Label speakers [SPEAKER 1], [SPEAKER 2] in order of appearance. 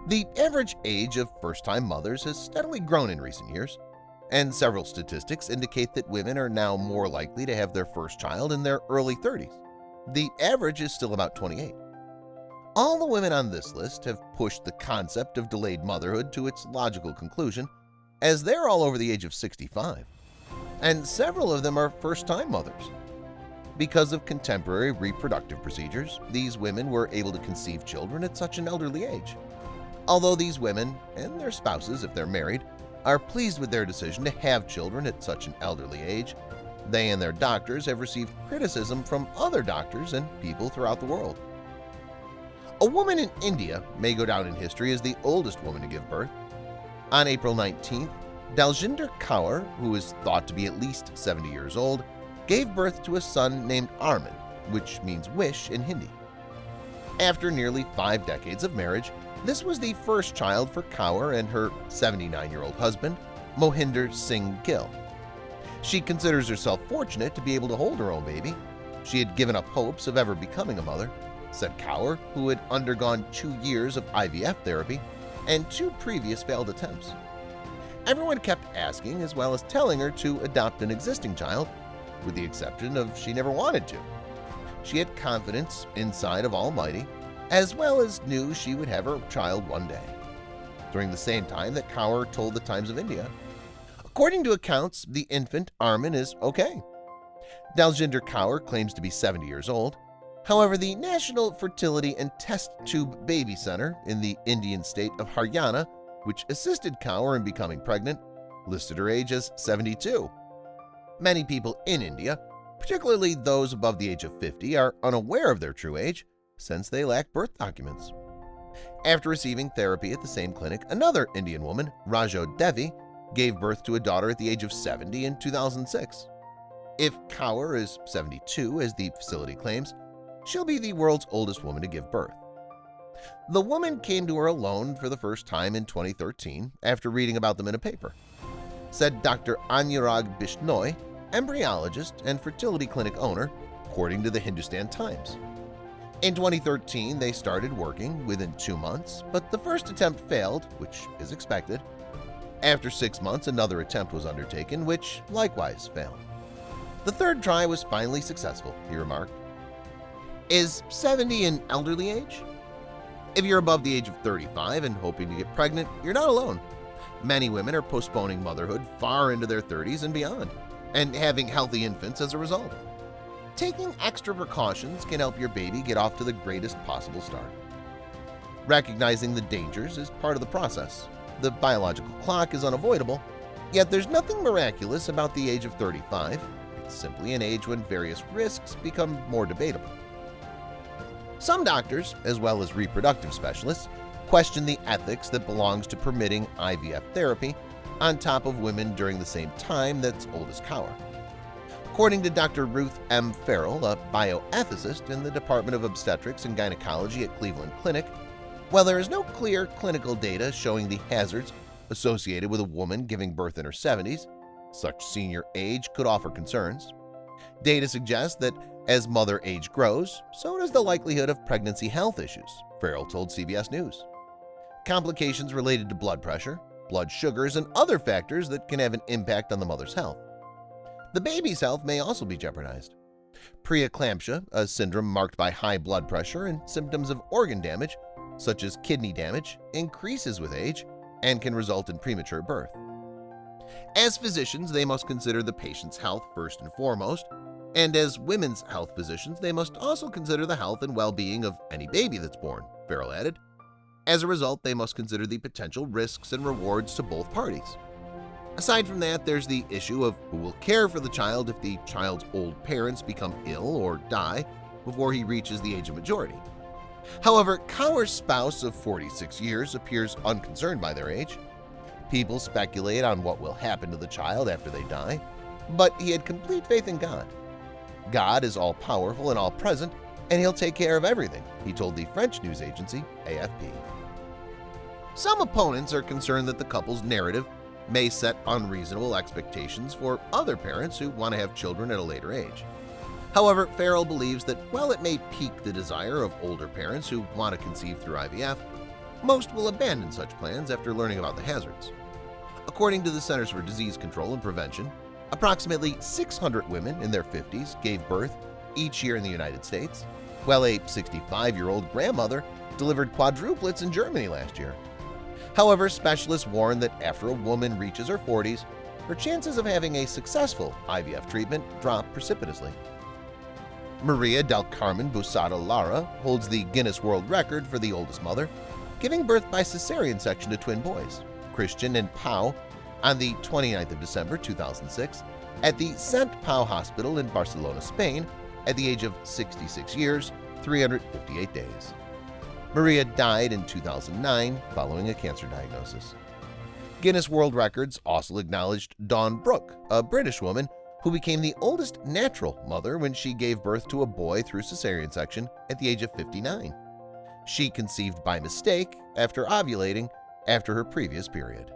[SPEAKER 1] The average age of first-time mothers has steadily grown in recent years, and several statistics indicate that women are now more likely to have their first child in their early 30s. The average is still about 28. All the women on this list have pushed the concept of delayed motherhood to its logical conclusion, as they're all over the age of 65, and several of them are first-time mothers. Because of contemporary reproductive procedures, these women were able to conceive children at such an elderly age. Although these women, and their spouses if they're married, are pleased with their decision to have children at such an elderly age, they and their doctors have received criticism from other doctors and people throughout the world. A woman in India may go down in history as the oldest woman to give birth. On April 19th, Daljinder Kaur, who is thought to be at least 70 years old, gave birth to a son named Arman, which means wish in Hindi. After nearly 5 decades of marriage, this was the first child for Kaur and her 79-year-old husband, Mohinder Singh Gill. She considers herself fortunate to be able to hold her own baby. She had given up hopes of ever becoming a mother, said Kaur, who had undergone 2 years of IVF therapy and 2 previous failed attempts. Everyone kept asking as well as telling her to adopt an existing child, with the exception of she never wanted to. She had confidence inside of Almighty, as well as knew she would have her child one day. During the same time that Kaur told the Times of India, according to accounts, the infant Arman is okay. Daljinder Kaur claims to be 70 years old. However, the National Fertility and Test Tube Baby Center in the Indian state of Haryana, which assisted Kaur in becoming pregnant, listed her age as 72. Many people in India, particularly those above the age of 50, are unaware of their true age since they lack birth documents. After receiving therapy at the same clinic, another Indian woman, Rajo Devi, gave birth to a daughter at the age of 70 in 2006. If Kaur is 72, as the facility claims, she'll be the world's oldest woman to give birth. The woman came to her alone for the first time in 2013 after reading about them in a paper, said Dr. Anurag Bishnoi, embryologist and fertility clinic owner, according to the Hindustan Times. In 2013, they started working within 2 months, but the first attempt failed, which is expected. After 6 months, another attempt was undertaken, which likewise failed. The third try was finally successful, he remarked. Is 70 an elderly age? If you're above the age of 35 and hoping to get pregnant, you're not alone. Many women are postponing motherhood far into their 30s and beyond, and having healthy infants as a result. Taking extra precautions can help your baby get off to the greatest possible start. Recognizing the dangers is part of the process. The biological clock is unavoidable, yet there's nothing miraculous about the age of 35. It's simply an age when various risks become more debatable. Some doctors, as well as reproductive specialists, question the ethics that belongs to permitting IVF therapy on top of women during the same time that's old as Kaur. According to Dr. Ruth M. Farrell, a bioethicist in the Department of Obstetrics and Gynecology at Cleveland Clinic, while there is no clear clinical data showing the hazards associated with a woman giving birth in her 70s, such senior age could offer concerns. Data suggests that as mother age grows, so does the likelihood of pregnancy health issues, Farrell told CBS News. Complications related to blood pressure, blood sugars, and other factors that can have an impact on the mother's health. The baby's health may also be jeopardized. Preeclampsia, a syndrome marked by high blood pressure and symptoms of organ damage, such as kidney damage, increases with age and can result in premature birth. As physicians, they must consider the patient's health first and foremost, and as women's health physicians, they must also consider the health and well-being of any baby that's born, Farrell added. As a result, they must consider the potential risks and rewards to both parties. Aside from that, there's the issue of who will care for the child if the child's old parents become ill or die before he reaches the age of majority. However, Kaur's spouse of 46 years appears unconcerned by their age. People speculate on what will happen to the child after they die, but he had complete faith in God. God is all-powerful and all-present, and he'll take care of everything, he told the French news agency AFP. Some opponents are concerned that the couple's narrative may set unreasonable expectations for other parents who want to have children at a later age. However, Farrell believes that while it may pique the desire of older parents who want to conceive through IVF, Most will abandon such plans after learning about the hazards. According to the Centers for Disease Control and Prevention, approximately 600 women in their 50s gave birth each year in the United States, while a 65-year-old grandmother delivered quadruplets in Germany last year. However, specialists warn that after a woman reaches her 40s, her chances of having a successful IVF treatment drop precipitously. Maria del Carmen Busada Lara holds the Guinness World Record for the oldest mother, giving birth by cesarean section to twin boys, Christian and Pau, on the 29th of December 2006 at the Sant Pau Hospital in Barcelona, Spain, at the age of 66 years, 358 days. Maria died in 2009 following a cancer diagnosis. Guinness World Records also acknowledged Dawn Brooke, a British woman who became the oldest natural mother when she gave birth to a boy through cesarean section at the age of 59. She conceived by mistake after ovulating after her previous period.